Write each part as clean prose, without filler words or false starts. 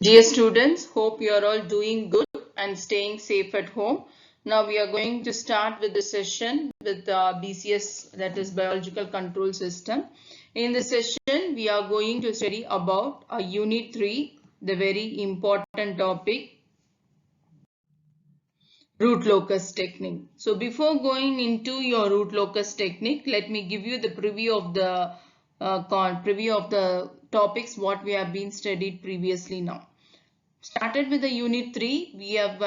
Dear students, hope you are all doing good and staying safe at home. Now we are going to start with the session with BCS, that is Biological Control System. In this session, we are going to study about Unit 3, the very important topic, root locus technique. So before going into your root locus technique, let me give you the preview of the topics what we have been studied previously now. Started with the unit 3, we have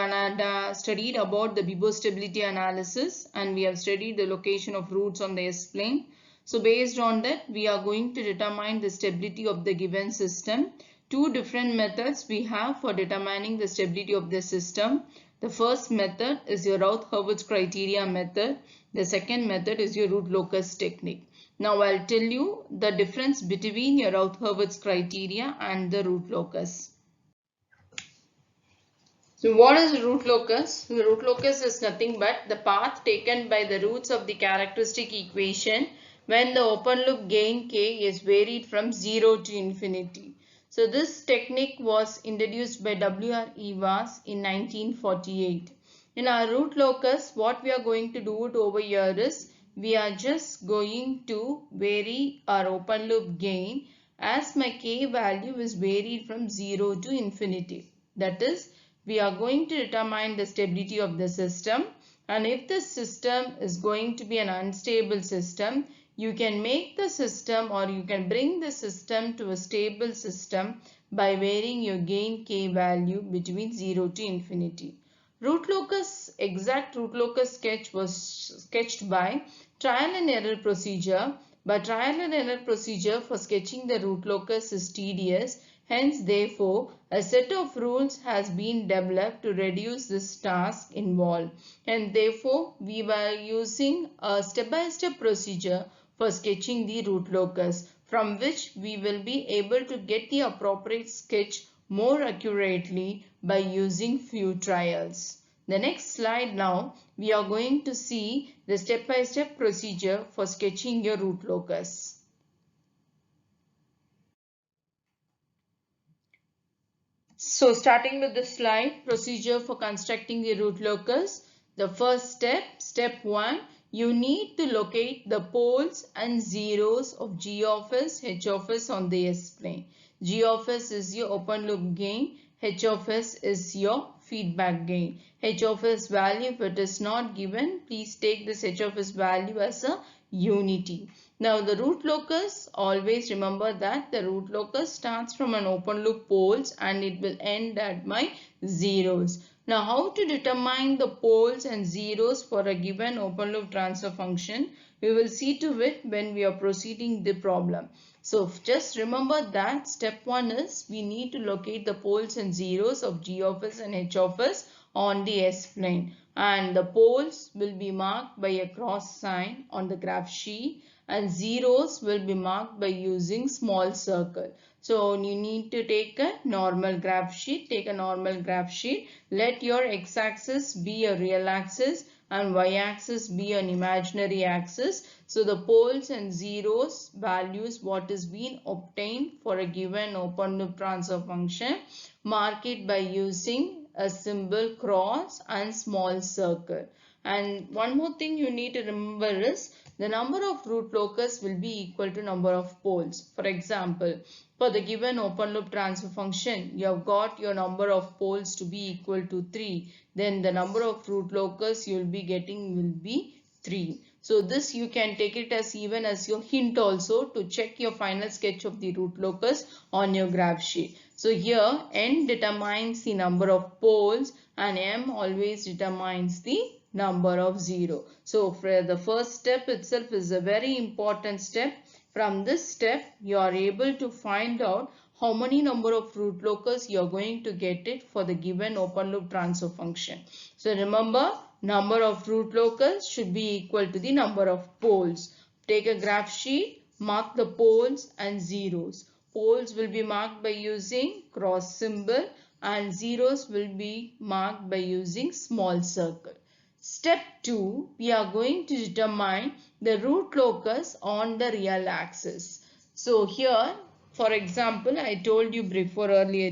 studied about the Bibo stability analysis and we have studied the location of roots on the S-plane. So based on that, we are going to determine the stability of the given system. Two different methods we have for determining the stability of the system. The first method is your Routh-Hurwitz criteria method. The second method is your root locus technique. Now I'll tell you the difference between your Routh-Hurwitz criteria and the root locus. So what is root locus? The root locus is nothing but the path taken by the roots of the characteristic equation when the open loop gain k is varied from 0 to infinity. So this technique was introduced by W.R. Evans in 1948. In our root locus, what we are going to do it over here is we are just going to vary our open loop gain as my k value is varied from 0 to infinity. That is, we are going to determine the stability of the system, and if the system is going to be an unstable system, you can make the system or you can bring the system to a stable system by varying your gain k value between 0 to infinity. Exact root locus sketch was sketched by trial and error procedure, but trial and error procedure for sketching the root locus is tedious. Hence, therefore, a set of rules has been developed to reduce this task involved. And therefore, we were using a step-by-step procedure for sketching the root locus, from which we will be able to get the appropriate sketch more accurately by using few trials. The next slide now, we are going to see the step-by-step procedure for sketching your root locus. So starting with the slide, procedure for constructing the root locus. The first step, step 1, you need to locate the poles and zeros of G of S, H of S on the S-plane. G of S is your open loop gain, H of S is your feedback gain. H of S value, if it is not given, please take this H of S value as a unity. Now the root locus, always remember that the root locus starts from an open loop poles and it will end at my zeros. Now how to determine the poles and zeros for a given open loop transfer function, we will see to it when we are proceeding the problem. So just remember that step 1 is we need to locate the poles and zeros of G of S and H of S on the S-plane, and the poles will be marked by a cross sign on the graph sheet and zeros will be marked by using small circle. So you need to take a normal graph sheet. Let your x-axis be a real axis and y-axis be an imaginary axis. So the poles and zeros values what is being obtained for a given open loop transfer function, mark it by using a symbol cross and small circle. And one more thing you need to remember is the number of root locus will be equal to number of poles. For example, for the given open loop transfer function, you have got your number of poles to be equal to 3. Then the number of root locus you will be getting will be 3. So this you can take it as even as your hint also to check your final sketch of the root locus on your graph sheet. So here n determines the number of poles and m always determines the number of 0. So for the first step itself is a very important step. From this step you are able to find out how many number of root locus you are going to get it for the given open loop transfer function. So remember, number of root locus should be equal to the number of poles. Take a graph sheet, mark the poles and zeros. Poles will be marked by using cross symbol and zeros will be marked by using small circle. Step 2, we are going to determine the root locus on the real axis. So here For example, I told you before earlier,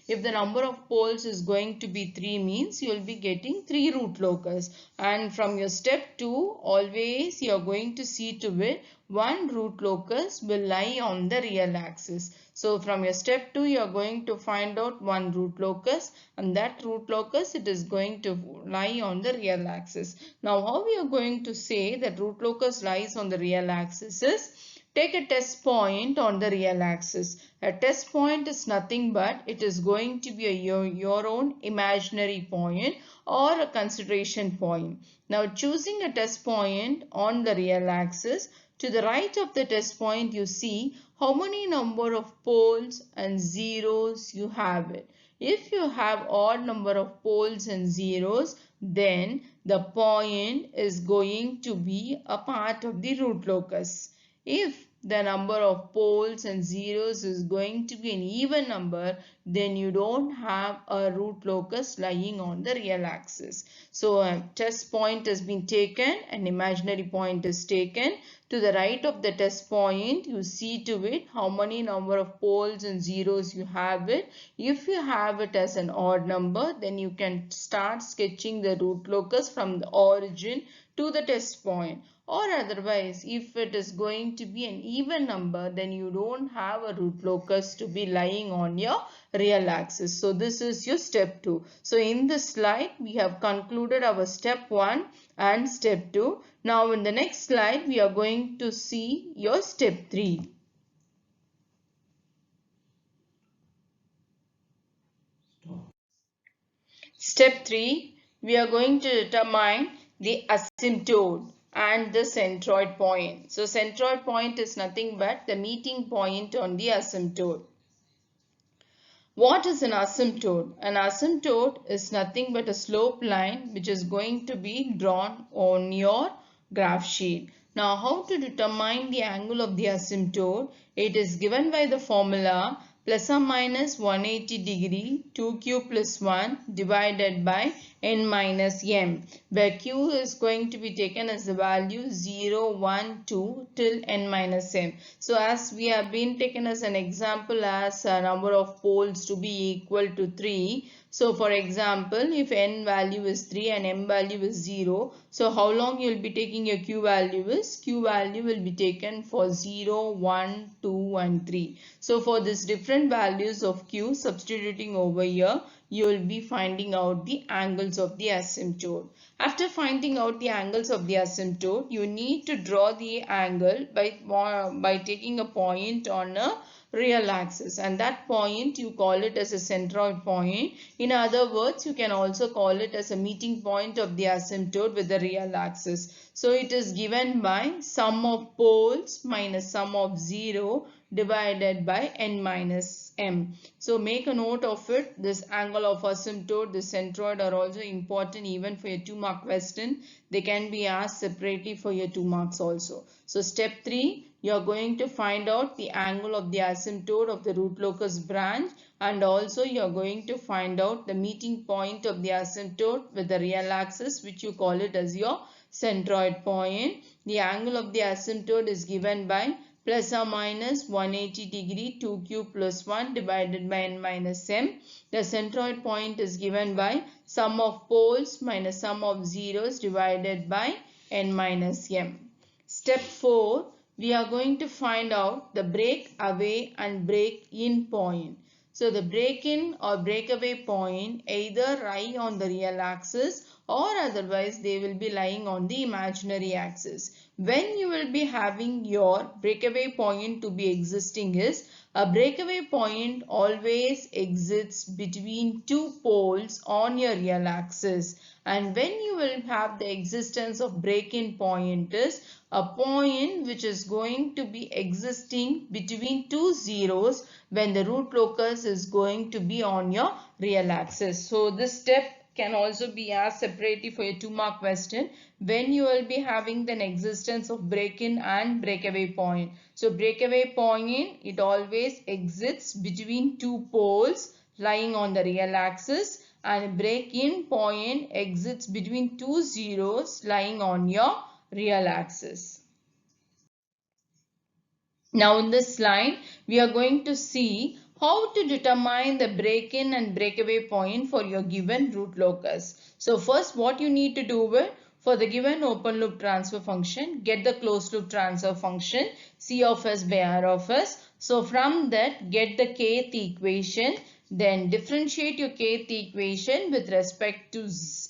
if the number of poles is going to be 3 means you will be getting 3 root locus. And from your step 2, always you are going to see to it one root locus will lie on the real axis. So from your step 2, you are going to find out one root locus, and that root locus it is going to lie on the real axis. Now how we are going to say that root locus lies on the real axis is, take a test point on the real axis. A test point is nothing but it is going to be your own imaginary point or a consideration point. Now choosing a test point on the real axis, to the right of the test point you see how many number of poles and zeros you have it. If you have odd number of poles and zeros, then the point is going to be a part of the root locus. If the number of poles and zeros is going to be an even number, then you don't have a root locus lying on the real axis. So a test point has been taken, an imaginary point is taken. To the right of the test point, you see to it how many number of poles and zeros you have it. If you have it as an odd number, then you can start sketching the root locus from the origin to the test point. Or otherwise, if it is going to be an even number, then you don't have a root locus to be lying on your real axis. So this is your step 2. So in this slide, we have concluded our step 1 and step 2. Now in the next slide, we are going to see your step 3. Step 3, we are going to determine the asymptote and the centroid point. So centroid point is nothing but the meeting point on the asymptote. What is an asymptote? An asymptote is nothing but a slope line which is going to be drawn on your graph sheet. Now how to determine the angle of the asymptote? It is given by the formula plus or minus 180 degree 2q plus 1 divided by n minus m, where q is going to be taken as the value 0, 1, 2 till n minus m. So as we have been taken as an example as a number of poles to be equal to 3. So for example, if n value is 3 and m value is 0, so how long you will be taking your q value is, q value will be taken for 0, 1, 2 and 3. So for this different values of q, substituting over here, you will be finding out the angles of the asymptote. After finding out the angles of the asymptote, you need to draw the angle by taking a point on a real axis, and that point you call it as a centroid point. In other words, you can also call it as a meeting point of the asymptote with the real axis. So it is given by sum of poles minus sum of 0 divided by n minus m. So make a note of it. This angle of asymptote, the centroid are also important even for your 2-mark question. They can be asked separately for your 2 marks also. So step 3, you are going to find out the angle of the asymptote of the root locus branch, and also you are going to find out the meeting point of the asymptote with the real axis, which you call it as your centroid point. The angle of the asymptote is given by plus or minus 180 degree 2q plus 1 divided by n minus m. The centroid point is given by sum of poles minus sum of zeros divided by n minus m. Step 4, we are going to find out the break away and break in point. So the break in or breakaway point either lie on the real axis or otherwise they will be lying on the imaginary axis. When you will be having your breakaway point to be existing is, a breakaway point always exists between 2 poles on your real axis, and when you will have the existence of break-in point is a point which is going to be existing between 2 zeros when the root locus is going to be on your real axis. So this step can also be asked separately for your 2-mark question, when you will be having the existence of break-in and breakaway point. So breakaway point, it always exists between 2 poles lying on the real axis, and break-in point exists between 2 zeros lying on your real axis. Now in this slide, we are going to see how to determine the break-in and breakaway point for your given root locus. So first what you need to do is, for the given open loop transfer function, get the closed loop transfer function C of S by R of S. So from that, get the kth equation, then differentiate your kth equation with respect to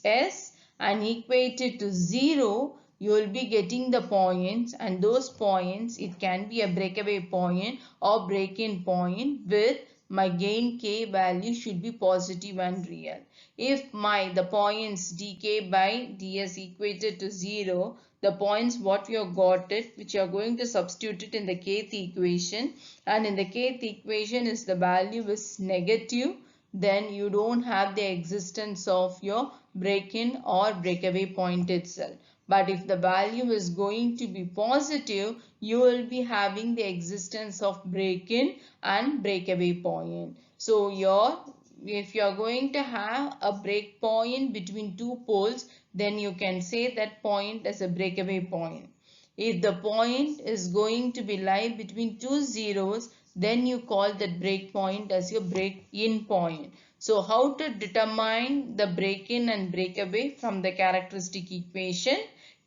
S and equate it to 0. You will be getting the points, and those points, it can be a breakaway point or break-in point with my gain k value should be positive and real. If the points dk by ds equated to 0, the points what we have got it, which you are going to substitute it in the kth equation, and in the kth equation is the value is negative, then you don't have the existence of your break-in or breakaway point itself. But if the value is going to be positive, you will be having the existence of break-in and breakaway point. So if you are going to have a break point between two poles, then you can say that point as a breakaway point. If the point is going to be lie between two zeros, then you call that break point as your break-in point. So how to determine the break-in and breakaway? From the characteristic equation,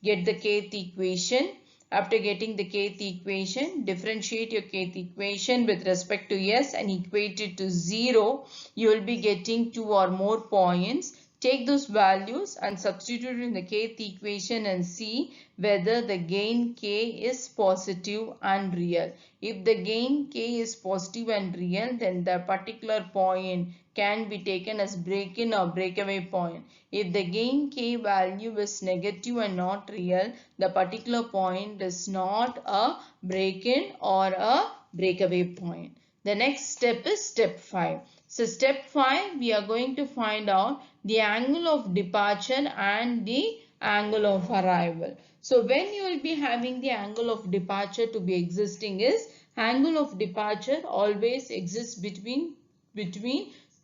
get the kth equation. After getting the kth equation, differentiate your kth equation with respect to S and equate it to 0. You will be getting two or more points. Take those values and substitute in the kth equation and see whether the gain k is positive and real. If the gain k is positive and real, then the particular point can be taken as break-in or breakaway point. If the gain k value is negative and not real, the particular point is not a break-in or a breakaway point. The next step is step 5. So step 5, we are going to find out the angle of departure and the angle of arrival. So when you will be having the angle of departure to be existing is, angle of departure always exists between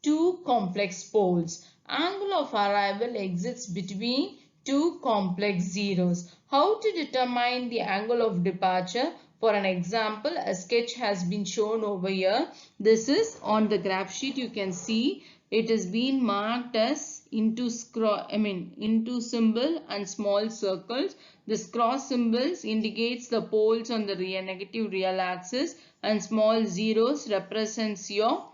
two complex poles. Angle of arrival exists between two complex zeros. How to determine the angle of departure? For an example, a sketch has been shown over here. This is on the graph sheet. You can see it is being marked as into symbol and small circles. This cross symbols indicates the poles on the negative real axis, and small zeros represents your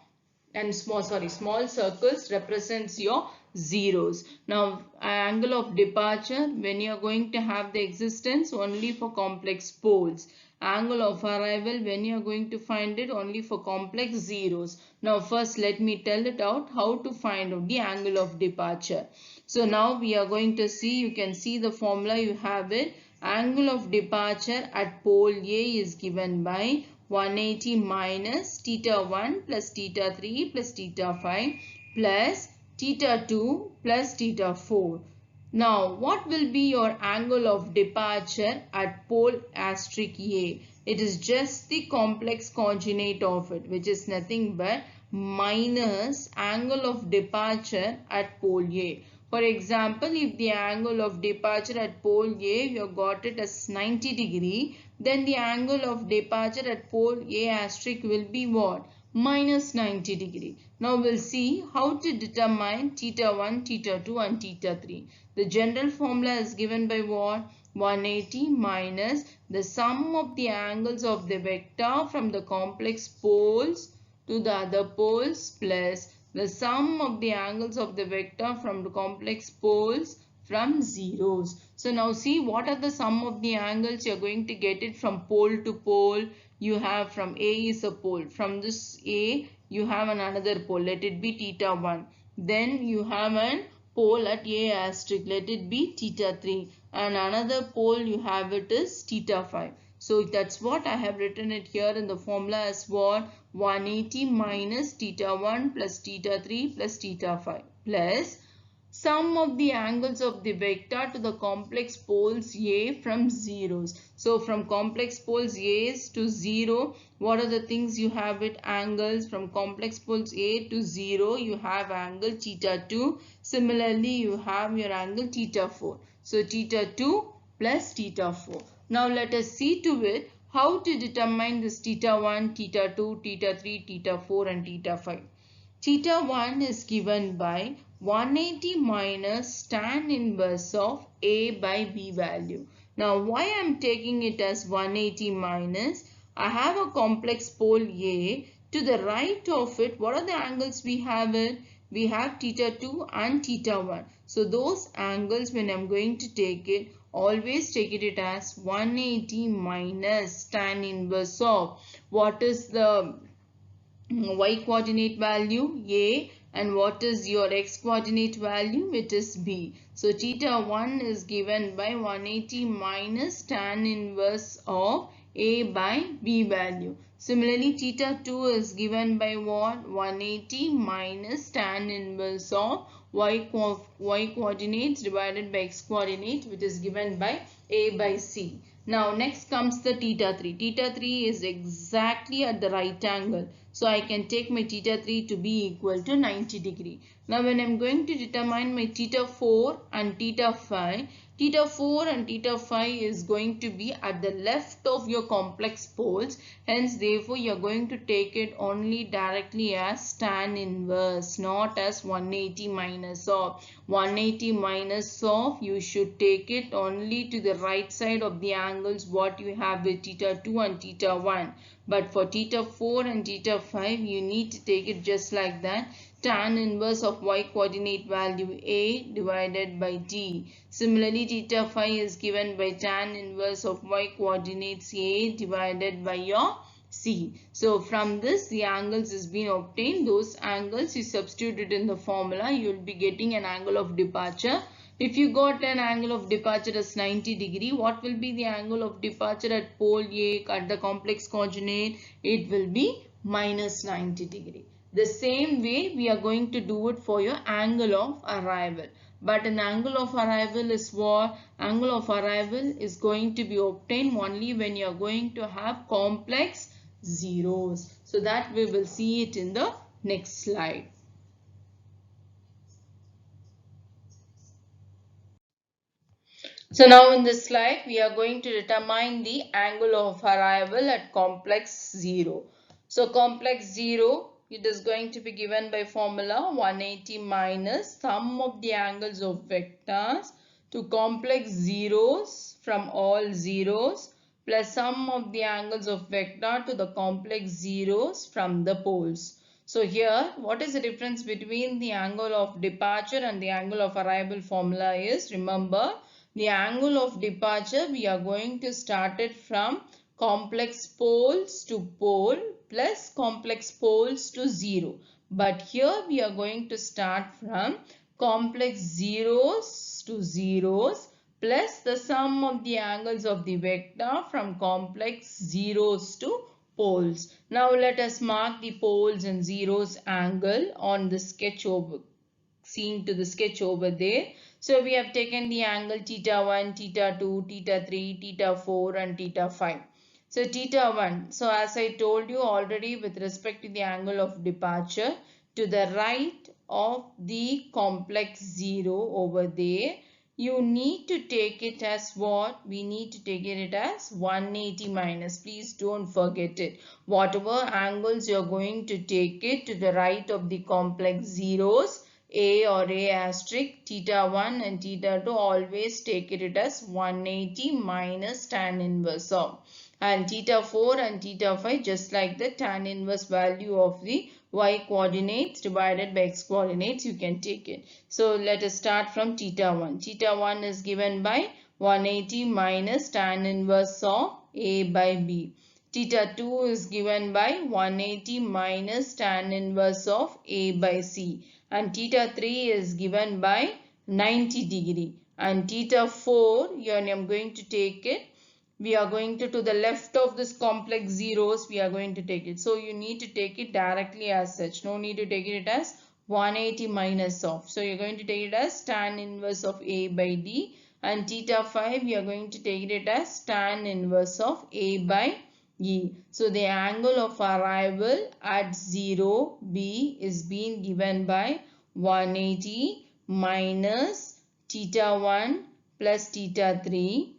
small circles represents your zeros. Now angle of departure, when you are going to have the existence only for complex poles. Angle of arrival, when you are going to find it only for complex zeros. Now first let me tell it out how to find out the angle of departure. So now we are going to see, you can see the formula, you have it. Angle of departure at pole A is given by 180 minus theta 1 plus theta 3 plus theta 5 plus theta 2 plus theta 4. Now what will be your angle of departure at pole asterisk A? It is just the complex conjugate of it, which is nothing but minus angle of departure at pole A. For example, if the angle of departure at pole A, you have got it as 90 degree, then the angle of departure at pole A asterisk will be what? Minus 90 degree. Now we'll see how to determine theta 1, theta 2 and theta 3. The general formula is given by what? 180 minus the sum of the angles of the vector from the complex poles to the other poles plus the sum of the angles of the vector from the complex poles from zeros. So now see what are the sum of the angles. You are going to get it from pole to pole. You have from A is a pole. From this A you have another pole. Let it be theta 1. Then you have an pole at A asterisk. Let it be theta 3. And another pole you have it is theta 5. So that's what I have written it here in the formula as what? 180 minus theta 1 plus theta 3 plus theta 5 plus sum of the angles of the vector to the complex poles A from zeros. So from complex poles A to 0, what are the things you have it? Angles. From complex poles A to 0, you have angle theta 2. Similarly, you have your angle theta 4. So theta 2 plus theta 4. Now let us see to it How to determine this theta 1, theta 2, theta 3, theta 4 and theta 5? Theta 1 is given by 180 minus tan inverse of A by B value. Now why I am taking it as 180 minus? I have a complex pole A. To the right of it, what are the angles we have it? We have theta 2 and theta 1. So those angles, when I am going to take it, always take it as 180 minus tan inverse of, what is the y coordinate value? A. And what is your x coordinate value? It is B. So theta 1 is given by 180 minus tan inverse of A by B value. Similarly, theta 2 is given by what? 180 minus tan inverse of y coordinates divided by x coordinate, which is given by A by C. Now next comes the theta 3. Theta 3 is exactly at the right angle. So I can take my theta 3 to be equal to 90 degree. Now when I am going to determine my theta 4 and theta 5, theta 4 and theta 5 is going to be at the left of your complex poles. Hence therefore you are going to take it only directly as tan inverse, not as 180 minus of. 180 minus of, you should take it only to the right side of the angles what you have with theta 2 and theta 1. But for theta 4 and theta 5, you need to take it just like that. Tan inverse of y coordinate value A divided by D. Similarly, theta 5 is given by tan inverse of y coordinates A divided by your C. So from this, the angles has been obtained. Those angles you substituted in the formula, you will be getting an angle of departure. If you got an angle of departure as 90 degree, what will be the angle of departure at pole A at the complex coordinate? It will be minus 90 degree. The same way we are going to do it for your angle of arrival. But an angle of arrival is what? Angle of arrival is going to be obtained only when you are going to have complex zeros. So that we will see it in the next slide. So now in this slide, we are going to determine the angle of arrival at complex 0. So complex 0, it is going to be given by formula 180 minus sum of the angles of vectors to complex zeros from all zeros plus sum of the angles of vector to the complex zeros from the poles. So here, what is the difference between the angle of departure and the angle of arrival formula is, remember, the angle of departure, we are going to start it from complex poles to pole plus complex poles to 0. But here we are going to start from complex zeros to zeros plus the sum of the angles of the vector from complex zeros to poles. Now let us mark the poles and zeros angle on the sketch over, seen to the sketch over there. So we have taken the angle theta 1, theta 2, theta 3, theta 4 and theta 5. So theta 1, so as I told you already with respect to the angle of departure, to the right of the complex 0 over there, you need to take it as what? We need to take it as 180 minus. Please don't forget it. Whatever angles you are going to take it to the right of the complex zeros, A or A asterisk, theta 1 and theta 2, always take it as 180 minus tan inverse of. And theta 4 and theta 5, just like the tan inverse value of the y coordinates divided by x coordinates, you can take it. So let us start from theta 1. Theta 1 is given by 180 minus tan inverse of A by B. Theta 2 is given by 180 minus tan inverse of A by C. And theta 3 is given by 90 degree. And theta 4, here I am going to take it. We are going to the left of this complex zeros, we are going to take it. So you need to take it directly as such. No need to take it as 180 minus of. So you're going to take it as tan inverse of A by D. And theta 5, we are going to take it as tan inverse of A by E. So the angle of arrival at 0 B is being given by 180 minus theta 1 plus theta 3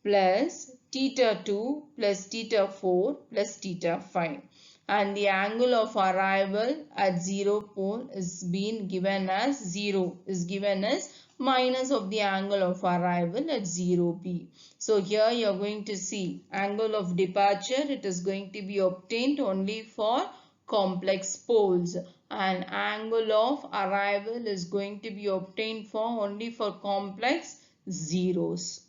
plus theta 2 plus theta 4 plus theta 5. And the angle of arrival at 0 pole is being given as 0, is given as minus of the angle of arrival at 0p. So here you are going to see angle of departure, it is going to be obtained only for complex poles, and angle of arrival is going to be obtained for only for complex zeros.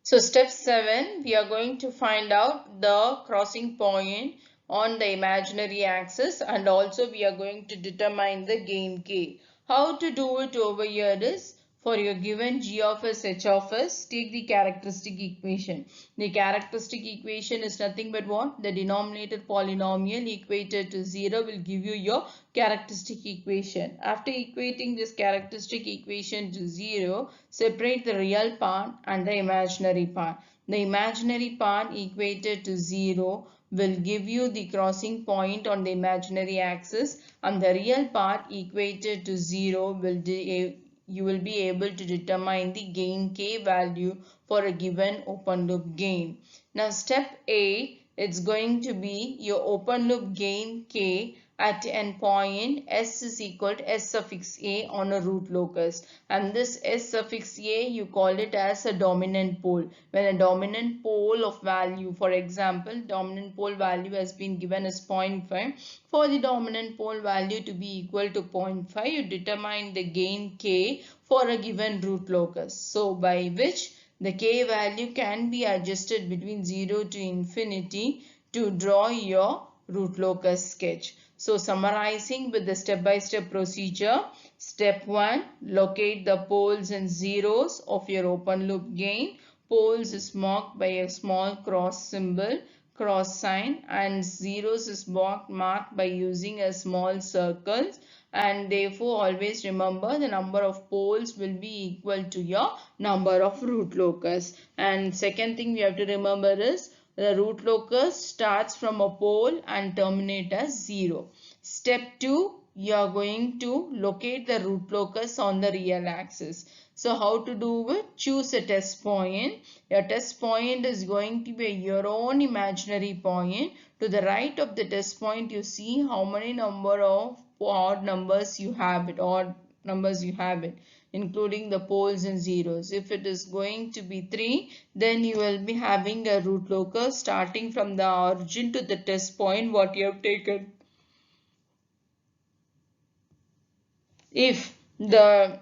So step 7, we are going to find out the crossing point on the imaginary axis, and also we are going to determine the gain k. How to do it over here is, for your given g of s, h of s, take the characteristic equation. The characteristic equation is nothing but what? The denominator polynomial equated to 0 will give you your characteristic equation. After equating this characteristic equation to 0, separate the real part and the imaginary part. The imaginary part equated to 0 will give you the crossing point on the imaginary axis, and the real part equated to 0 will you will be able to determine the gain k value for a given open loop gain. Now step 8, it's going to be your open loop gain k at an point s is equal to s suffix a on a root locus, and this s suffix a you call it as a dominant pole. When a dominant pole of value, for example, dominant pole value has been given as 0.5, for the dominant pole value to be equal to 0.5, you determine the gain k for a given root locus. So by which the k value can be adjusted between 0 to infinity to draw your root locus sketch. So summarizing with the step-by-step procedure, step 1, locate the poles and zeros of your open loop gain. Poles is marked by a small cross symbol, cross sign, and zeros is marked by using a small circle, and therefore always remember the number of poles will be equal to your number of root locus. And second thing we have to remember is the root locus starts from a pole and terminate as 0. Step 2, you are going to locate the root locus on the real axis. So how to do it? Choose a test point. Your test point is going to be your own imaginary point. To the right of the test point, you see how many number of odd numbers you have it, including the poles and zeros. If it is going to be 3, then you will be having a root locus starting from the origin to the test point what you have taken. If the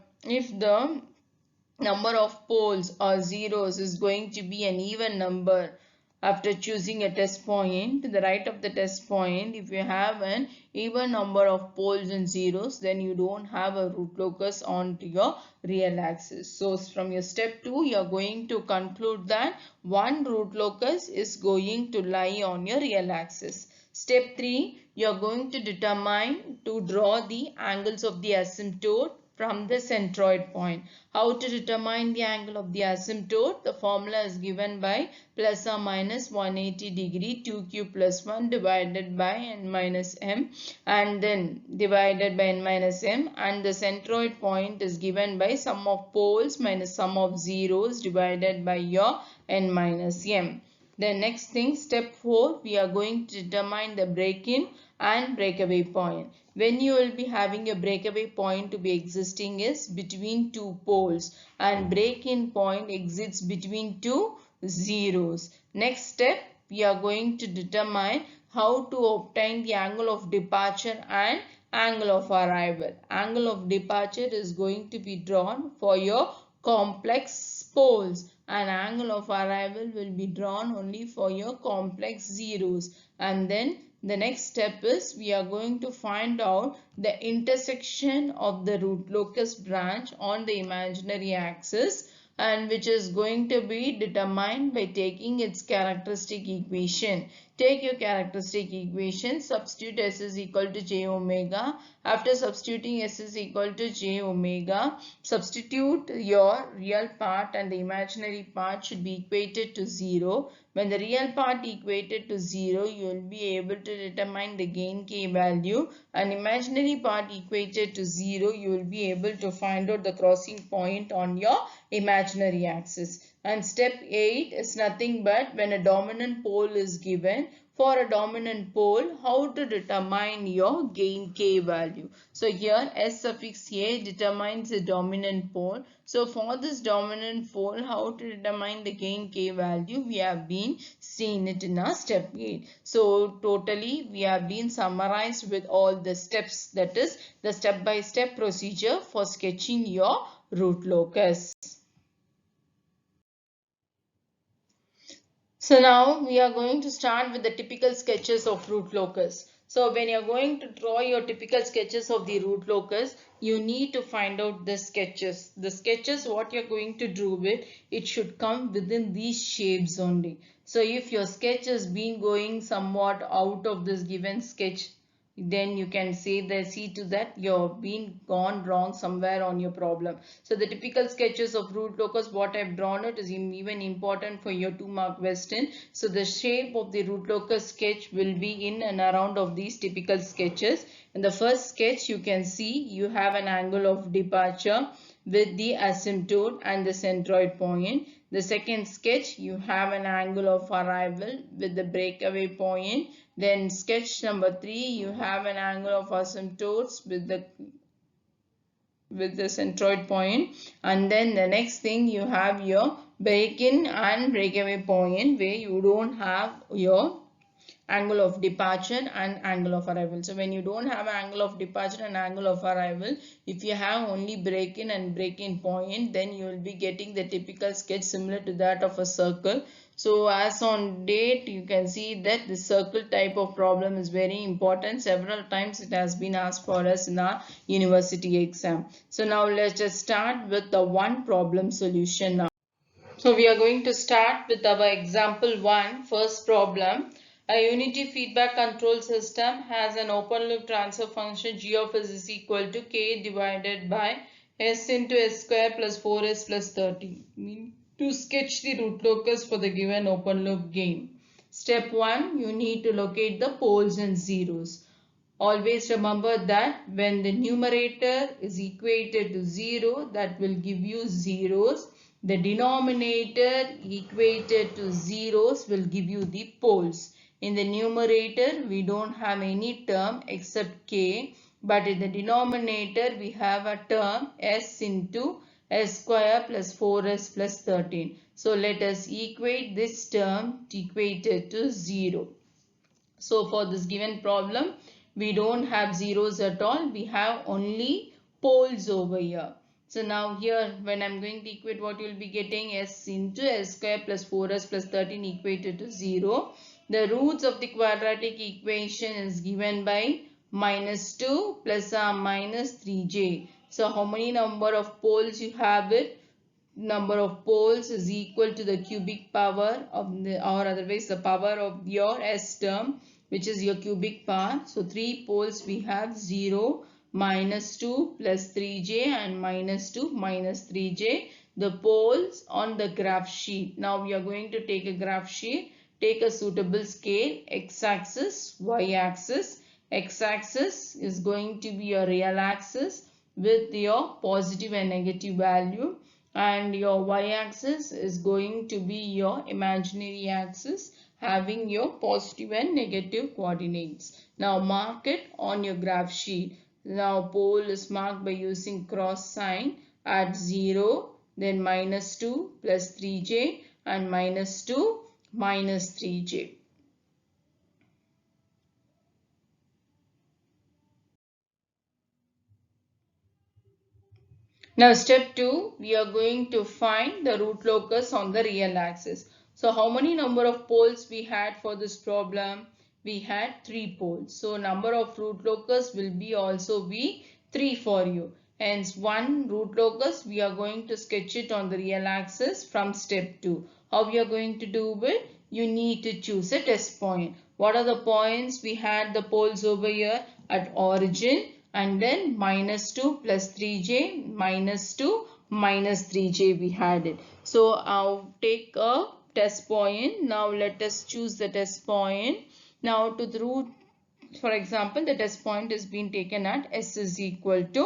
number of poles or zeros is going to be an even number, after choosing a test point, to the right of the test point, if you have an even number of poles and zeros, then you don't have a root locus onto your real axis. So from your step 2, you are going to conclude that one root locus is going to lie on your real axis. Step 3, you are going to determine to draw the angles of the asymptote from the centroid point. How to determine the angle of the asymptote? The formula is given by plus or minus 180 degree 2q plus 1 divided by n minus m, and then divided by n minus m, and the centroid point is given by sum of poles minus sum of zeros divided by your n minus m. The next thing, step 4, we are going to determine the break-in and breakaway point. When you will be having a breakaway point to be existing is between two poles, and break-in point exists between two zeros. Next step, we are going to determine how to obtain the angle of departure and angle of arrival. Angle of departure is going to be drawn for your complex poles, and angle of arrival will be drawn only for your complex zeros. And then the next step is we are going to find out the intersection of the root locus branch on the imaginary axis, and which is going to be determined by taking its characteristic equation. Take your characteristic equation, substitute S is equal to j omega. After substituting S is equal to j omega, substitute your real part and the imaginary part should be equated to 0. When the real part equated to 0, you will be able to determine the gain k value, and imaginary part equated to 0, you will be able to find out the crossing point on your imaginary axis. And step 8 is nothing but when a dominant pole is given. For a dominant pole, how to determine your gain k value. So here S suffix A determines the dominant pole. So for this dominant pole, how to determine the gain k value, we have been seen it in our step 8. So totally we have been summarized with all the steps, that is the step-by-step procedure for sketching your root locus. So now we are going to start with the typical sketches of root locus. So when you are going to draw your typical sketches of the root locus, you need to find out the sketches. The sketches what you are going to draw with, it should come within these shapes only. So if your sketch has been going somewhat out of this given sketch, then you can see to that you've been gone wrong somewhere on your problem. So the typical sketches of root locus, what I've drawn it is even important for your 2-mark question. So the shape of the root locus sketch will be in and around of these typical sketches. In the first sketch, you can see you have an angle of departure with the asymptote and the centroid point. The second sketch, you have an angle of arrival with the breakaway point. Then sketch number 3, you have an angle of asymptotes with the centroid point. And then the next thing, you have your break-in and breakaway point where you don't have your angle of departure and angle of arrival. So when you don't have angle of departure and angle of arrival, if you have only break-in and break-in point, then you will be getting the typical sketch similar to that of a circle. So as on date, you can see that the circle type of problem is very important. Several times it has been asked for us in our university exam. So now let's just start with the one problem solution now. So we are going to start with our example 1, first problem. A unity feedback control system has an open loop transfer function g of s is equal to k divided by s into s square plus 4s plus 30. To sketch the root locus for the given open loop game. Step 1, you need to locate the poles and zeros. Always remember that when the numerator is equated to 0, that will give you zeros. The denominator equated to zeros will give you the poles. In the numerator, we don't have any term except k, but in the denominator, we have a term s into s square plus 4s plus 13. So let us equate this term equated to 0. So for this given problem, we don't have zeros at all. We have only poles over here. So now here when I'm going to equate, what you will be getting, s into s square plus 4s plus 13 equated to 0. The roots of the quadratic equation is given by -2 plus or minus 3j. So how many number of poles you have it? Number of poles is equal to the cubic power of the, or otherwise the power of your s term, which is your cubic power. So 3 poles we have 0, -2 plus 3j and -2 minus 3j. The poles on the graph sheet. Now we are going to take a graph sheet. Take a suitable scale, x-axis, y-axis. X-axis is going to be your real axis with your positive and negative value, and your y-axis is going to be your imaginary axis having your positive and negative coordinates. Now mark it on your graph sheet. Now pole is marked by using cross sign at 0, then -2 plus 3j and -2 minus 3j. Now step 2, we are going to find the root locus on the real axis. So how many number of poles we had for this problem? We had 3 poles. So number of root locus will be also be 3 for you. Hence one root locus we are going to sketch it on the real axis from step 2. How we are going to do it? You need to choose a test point. What are the points? We had the poles over here at origin, and then -2 plus 3j minus 2 minus 3j we had it. So I'll take a test point. Now let us choose the test point. Now to the root, for example, the test point is being taken at s is equal to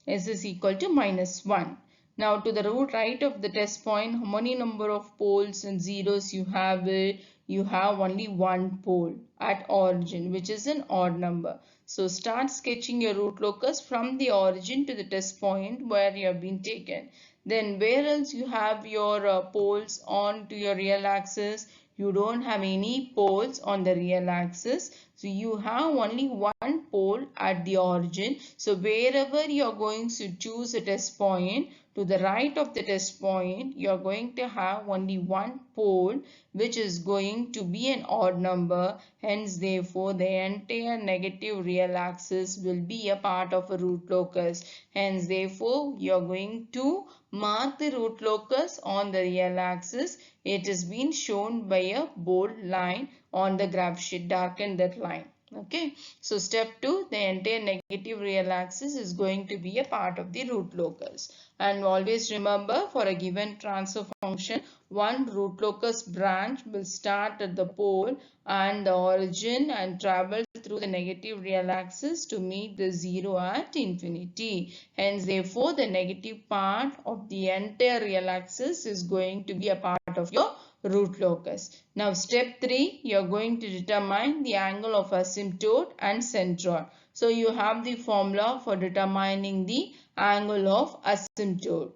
-1. Now to the root right of the test point, how many number of poles and zeros you have it? You have only one pole at origin, which is an odd number. So start sketching your root locus from the origin to the test point where you have been taken. Then where else you have your poles on to your real axis? You don't have any poles on the real axis. So you have only one pole at the origin. So wherever you are going to choose a test point, to the right of the test point, you are going to have only one pole, which is going to be an odd number. Hence, therefore, the entire negative real axis will be a part of a root locus. Hence, therefore, you are going to mark the root locus on the real axis. It is being shown by a bold line on the graph sheet. Darken that line. Okay, so step 2, the entire negative real axis is going to be a part of the root locus. And always remember, for a given transfer function, one root locus branch will start at the pole and the origin and travel through the negative real axis to meet the 0 at infinity. Hence, therefore, the negative part of the entire real axis is going to be a part of your root locus. Now step 3, you are going to determine the angle of asymptote and centroid. So you have the formula for determining the angle of asymptote.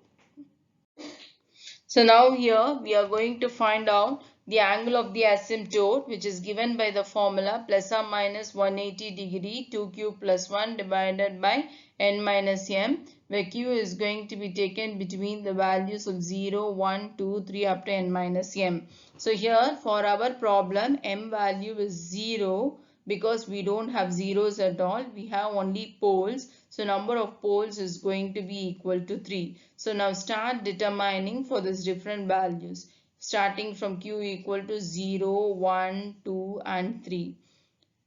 So now here we are going to find out the angle of the asymptote, which is given by the formula plus or minus 180 degree 2q plus 1 divided by n minus m, where q is going to be taken between the values of 0, 1, 2, 3 up to n minus m. So here for our problem, m value is 0 because we don't have zeros at all. We have only poles. So number of poles is going to be equal to 3. So now start determining for these different values, starting from q equal to 0, 1, 2 and 3.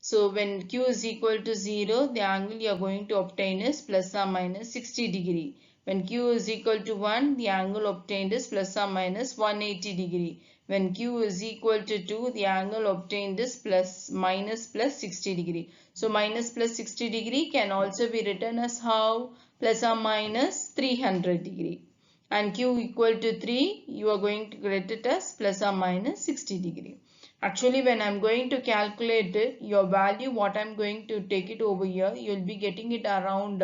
So when q is equal to 0, the angle you are going to obtain is plus or minus 60 degree. When q is equal to 1, the angle obtained is plus or minus 180 degree. When q is equal to 2, the angle obtained is plus 60 degree. So minus plus 60 degree can also be written as how? Plus or minus 300 degree. And q equal to 3, you are going to get it as plus or minus 60 degree. Actually, when I'm going to calculate it, your value, what I'm going to take it over here, you'll be getting it around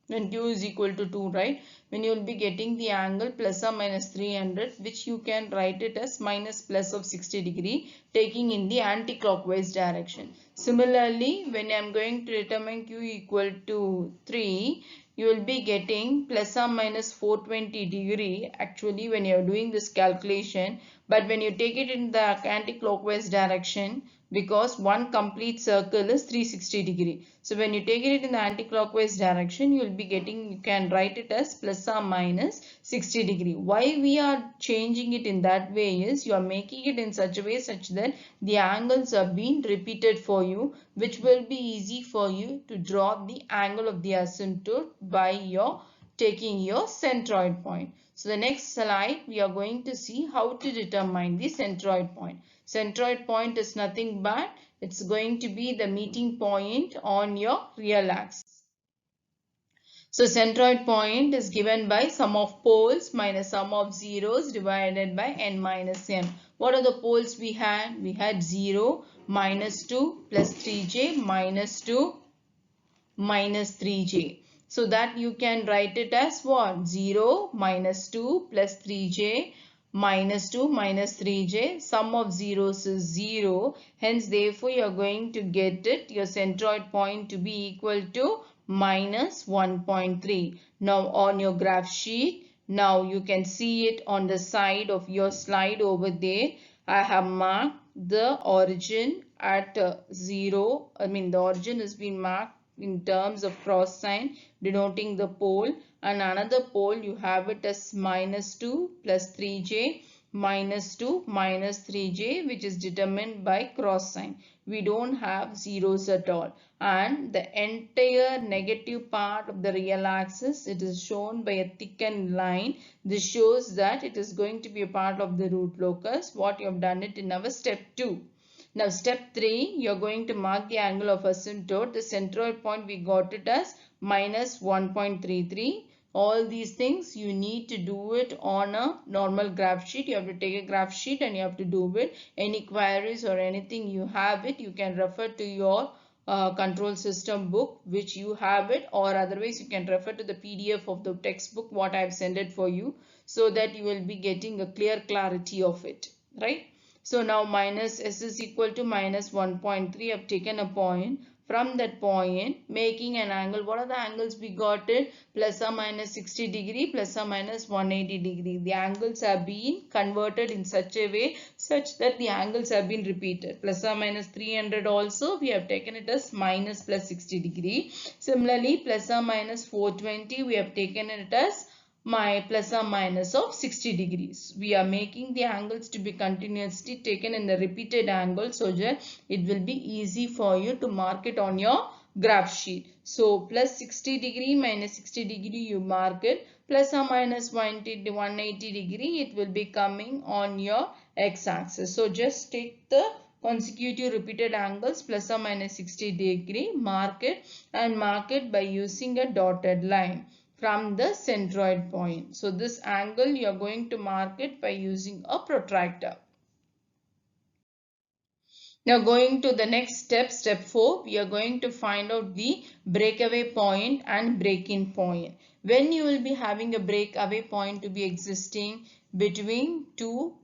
when q is equal to 2, right? When you'll be getting the angle plus or minus 300, which you can write it as minus plus of 60 degree, taking in the anti-clockwise direction. Similarly, when I'm going to determine q equal to 3, you will be getting plus or minus 420 degree actually when you are doing this calculation, but when you take it in the anti-clockwise direction, because one complete circle is 360 degree. So when you take it in the anti-clockwise direction, you will be getting, you can write it as plus or minus 60 degree. Why we are changing it in that way is, you are making it in such a way such that the angles are being repeated for you, which will be easy for you to draw the angle of the asymptote by your taking your centroid point. So the next slide, we are going to see how to determine the centroid point. Centroid point is nothing but it's going to be the meeting point on your real axis. So centroid point is given by sum of poles minus sum of zeros divided by n minus m. What are the poles we had? We had 0, minus 2 plus 3j minus 2 minus 3j. So that you can write it as what? 0 minus 2 plus 3j minus 2 minus 3j. Sum of zeros is 0. Hence, therefore, you are going to get it, your centroid point to be equal to minus 1.3. Now, on your graph sheet, now you can see it on the side of your slide over there. I have marked the origin at 0. The origin has been marked in terms of cross sign denoting the pole, and another pole you have it as minus 2 plus 3j minus 2, minus 3j, which is determined by cross sign. We don't have zeros at all. And the entire negative part of the real axis, it is shown by a thickened line. This shows that it is going to be a part of the root locus. What you have done it in our step 2. Now step 3, you are going to mark the angle of asymptote. The central point we got it as minus 1.33. All these things you need to do it on a normal graph sheet. You have to take a graph sheet and you have to do it. Any queries or anything you have it, you can refer to your control system book which you have it, or otherwise you can refer to the PDF of the textbook what I have sent it for you, so that you will be getting a clear clarity of it, right? So now minus s is equal to minus 1.3. I have taken a point. From that point, making an angle. What are the angles we got it? Plus or minus 60 degree, plus or minus 180 degree. The angles have been converted in such a way such that the angles have been repeated. Plus or minus 300 also we have taken it as minus plus 60 degree. Similarly, plus or minus 420 we have taken it as my plus or minus of 60 degrees. We are making the angles to be continuously taken in the repeated angle so that it will be easy for you to mark it on your graph sheet. So plus 60 degree minus 60 degree you mark it, plus or minus 180 degree it will be coming on your x-axis. So just take the consecutive repeated angles plus or minus 60 degree, mark it and mark it by using a dotted line from the centroid point. So this angle you are going to mark it by using a protractor. Now going to the next step, step 4, we are going to find out the breakaway point and break-in point. When you will be having a breakaway point to be existing between two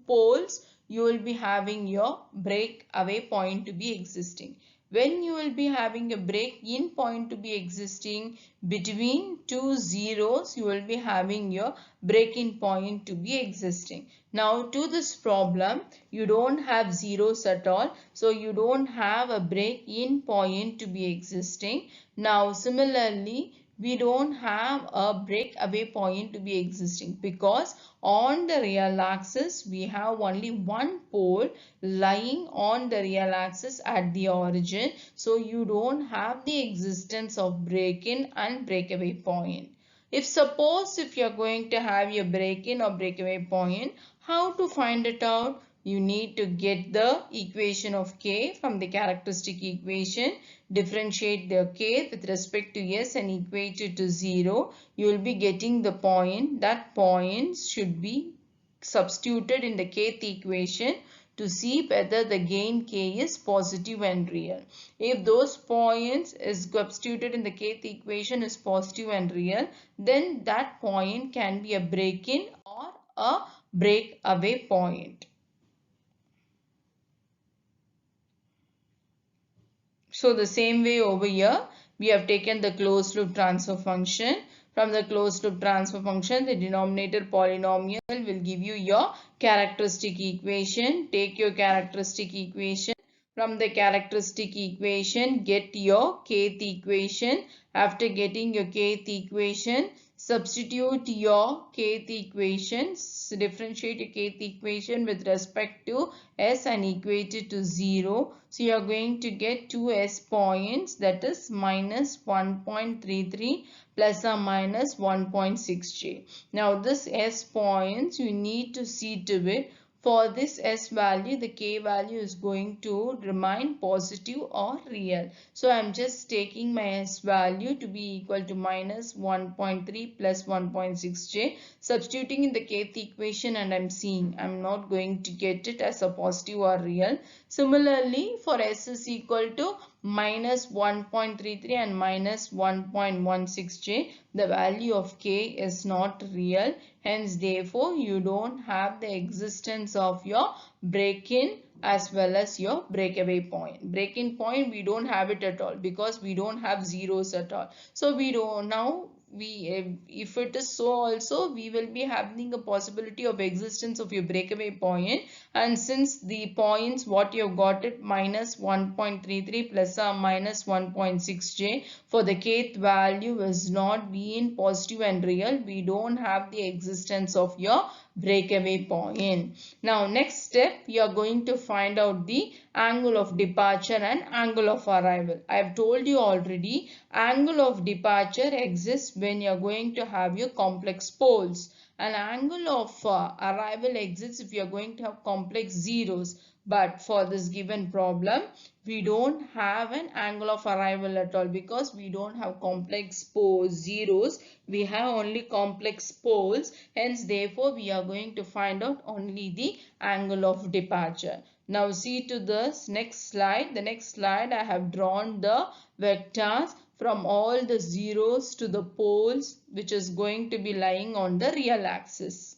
poles, you will be having your breakaway point to be existing. When you will be having a break-in point to be existing between two zeros, you will be having your break-in point to be existing. Now to this problem, you don't have zeros at all. So you don't have a break-in point to be existing. Now similarly, we don't have a breakaway point to be existing because on the real axis we have only one pole lying on the real axis at the origin. So you don't have the existence of break-in and breakaway point. If you are going to have your break-in or breakaway point, how to find it out? You need to get the equation of K from the characteristic equation, differentiate the K with respect to S and equate it to 0. You will be getting the point. That point should be substituted in the Kth equation to see whether the gain K is positive and real. If those points is substituted in the Kth equation is positive and real, then that point can be a break-in or a breakaway point. So the same way over here, we have taken the closed loop transfer function. From the closed loop transfer function, the denominator polynomial will give you your characteristic equation. Take your characteristic equation. From the characteristic equation, get your kth equation. After getting your kth equation, substitute your kth equation, differentiate your kth equation with respect to s and equate it to 0. So you are going to get 2s points, that is minus 1.33 plus or minus 1.6j. Now this s points you need to see to it. For this s value, the k value is going to remain positive or real. So I am just taking my s value to be equal to minus 1.3 plus 1.6j, substituting in the kth equation, and I am seeing I am not going to get it as a positive or real. Similarly, for s is equal to minus 1.33 and minus 1.16j, the value of k is not real. Hence, therefore, you don't have the existence of your break-in as well as your breakaway point. Break-in point, we don't have it at all because we don't have zeros at all. So we don't now if it is so also, we will be having a possibility of existence of your breakaway point. And since the points what you have got it minus 1.33 plus or minus 1.6j for the kth value is not being positive and real, we don't have the existence of your breakaway point. Now next step, you are going to find out the angle of departure and angle of arrival. I have told you already, angle of departure exists when you are going to have your complex poles. An angle of arrival exists if you are going to have complex zeros. But for this given problem, we don't have an angle of arrival at all because we don't have complex poles, zeros. We have only complex poles. Hence, therefore, we are going to find out only the angle of departure. Now, see to this next slide. The next slide, I have drawn the vectors from all the zeros to the poles, which is going to be lying on the real axis.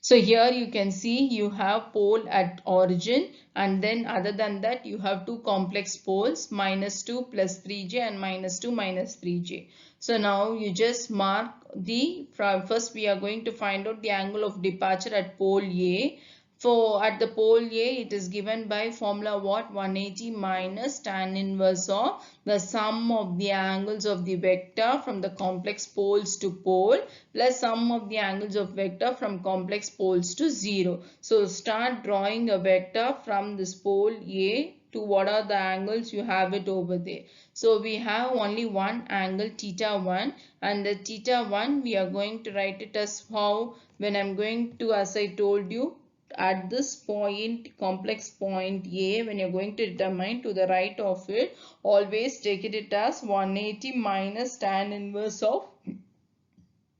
So here you can see you have pole at origin, and then other than that you have two complex poles, minus 2 plus 3j and minus 2 minus 3j. So now you just mark the, first we are going to find out the angle of departure at pole A. For at the pole A, it is given by formula what? 180 minus tan inverse of the sum of the angles of the vector from the complex poles to pole plus sum of the angles of vector from complex poles to 0. So start drawing a vector from this pole A to what are the angles, you have it over there. So we have only one angle, theta 1, and the theta 1 we are going to write it as how, when I'm going to, as I told you, at this point, complex point A, when you're going to determine to the right of it, always take it as 180 minus tan inverse of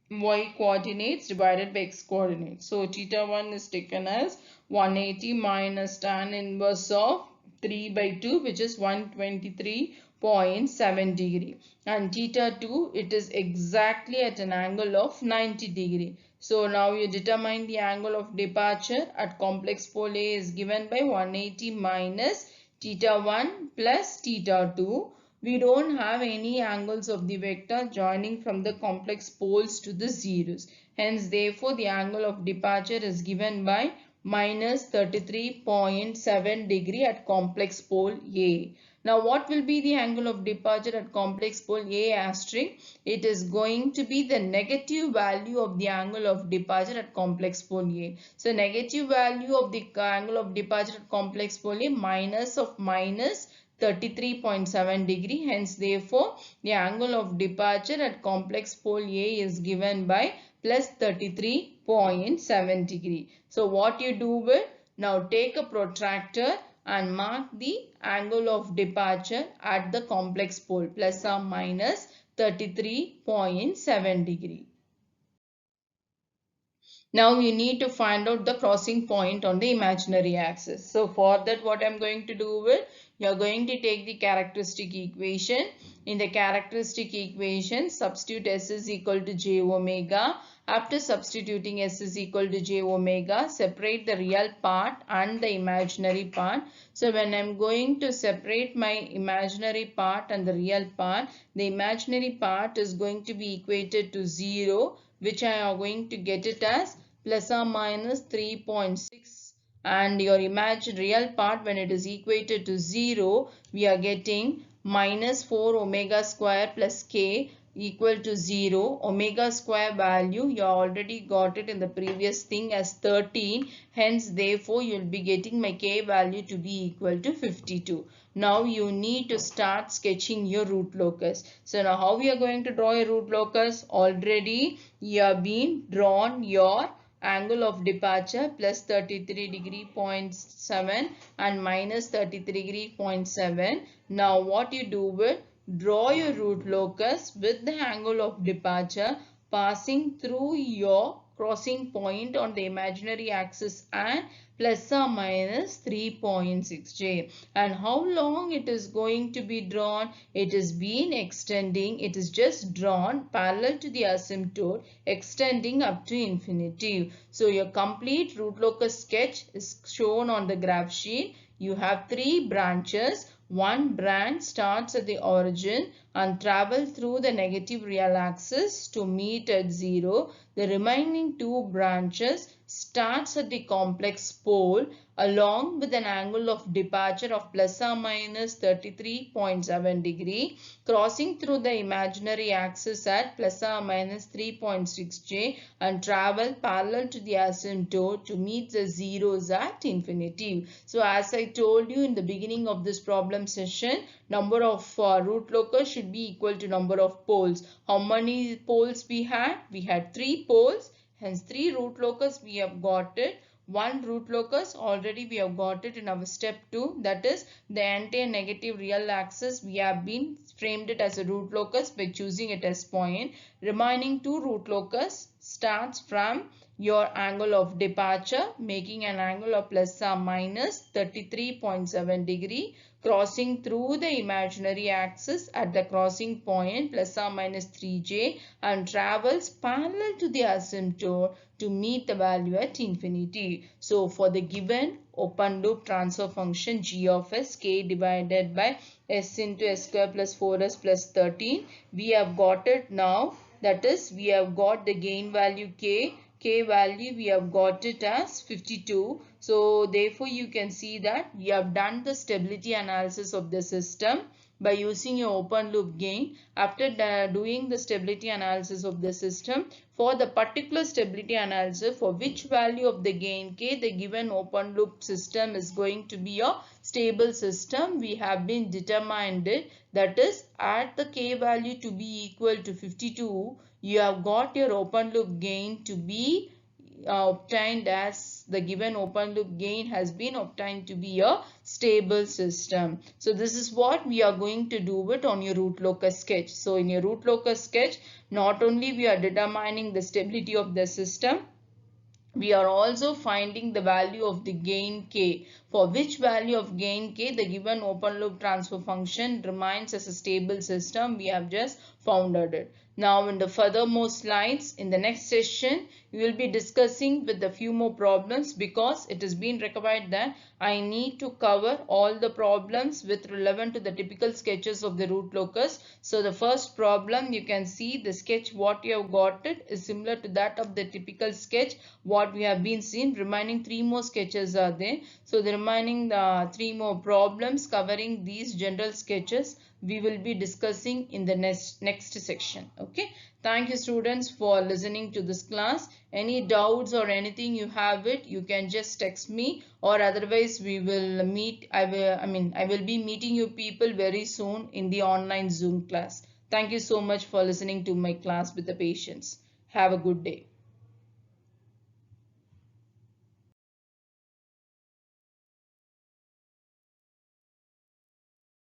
y coordinates divided by x coordinates. So theta 1 is taken as 180 minus tan inverse of 3 by 2, which is 123.7 degree. And theta 2, it is exactly at an angle of 90 degree. So now you determine the angle of departure at complex pole A is given by 180 minus theta 1 plus theta 2. We don't have any angles of the vector joining from the complex poles to the zeros. Hence, therefore, the angle of departure is given by minus 33.7 degree at complex pole A. Now, what will be the angle of departure at complex pole A asterisk? It is going to be the negative value of the angle of departure at complex pole A. So, negative value of the angle of departure at complex pole A minus of minus 33.7 degree. Hence, therefore, the angle of departure at complex pole A is given by plus 33.7 degree. So, what you do will, now take a protractor and mark the angle of departure at the complex pole plus or minus 33.7 degree. Now you need to find out the crossing point on the imaginary axis. So for that, what I'm going to do is, you are going to take the characteristic equation. In the characteristic equation, substitute S is equal to j omega. After substituting S is equal to j omega, separate the real part and the imaginary part. So when I'm going to separate my imaginary part and the real part, the imaginary part is going to be equated to 0, which I am going to get it as plus or minus 3.6, and your real part, when it is equated to 0, we are getting minus 4 omega square plus k equal to 0. Omega square value, you already got it in the previous thing as 13. Hence, therefore, you will be getting my k value to be equal to 52. Now, you need to start sketching your root locus. So, now how we are going to draw a root locus? Already, you have been drawn your angle of departure plus 33 degree 0.7 and minus 33 degree 0.7. Now, what you do will, draw your root locus with the angle of departure passing through your crossing point on the imaginary axis and plus or minus 3.6j. And how long it is going to be drawn? It is been extending. It is just drawn parallel to the asymptote, extending up to infinity. So your complete root locus sketch is shown on the graph sheet. you have three branches. One branch starts at the origin and travels through the negative real axis to meet at 0. The remaining two branches starts at the complex pole along with an angle of departure of plus or minus 33.7 degree, crossing through the imaginary axis at plus or minus 3.6 j and travel parallel to the asymptote to meet the zeros at infinity. So as I told you in the beginning of this problem session, number of root locus should be equal to number of poles. How many poles we had? We had 3 poles. Hence 3 root locus we have got it. One root locus already we have got it in our step 2, that is the anti-negative real axis. We have been framed it as a root locus by choosing it as point. Remaining 2 root locus starts from your angle of departure, making an angle of plus or minus 33.7 degree, crossing through the imaginary axis at the crossing point plus or minus 3j and travels parallel to the asymptote to meet the value at infinity. So for the given open loop transfer function g of s, k divided by s into s square plus 4s plus 13, we have got it now. That is, we have got the gain value k value we have got it as 52. So therefore you can see that we have done the stability analysis of the system by using your open loop gain. After doing the stability analysis of the system, for the particular stability analysis for which value of the gain k the given open loop system is going to be a stable system, we have been determined it. That is, at the k value to be equal to 52, you have got your open loop gain to be obtained as the given open loop gain has been obtained to be a stable system. So this is what we are going to do it on your root locus sketch. So in your root locus sketch, not only we are determining the stability of the system, we are also finding the value of the gain k, for which value of gain k the given open loop transfer function remains as a stable system. We have just founded it. Now in the furthermore slides in the next session, we will be discussing with a few more problems, because it has been required that I need to cover all the problems with relevant to the typical sketches of the root locus. So the first problem, you can see the sketch what you have got it is similar to that of the typical sketch what we have been seen. Remaining 3 more sketches are there. So the remaining 3 more problems covering these general sketches we will be discussing in the next section. Okay. Thank you students for listening to this class. Any doubts or anything you have it, you can just text me, or otherwise we will meet. I will be meeting you people very soon in the online Zoom class. Thank you so much for listening to my class with the patience. Have a good day.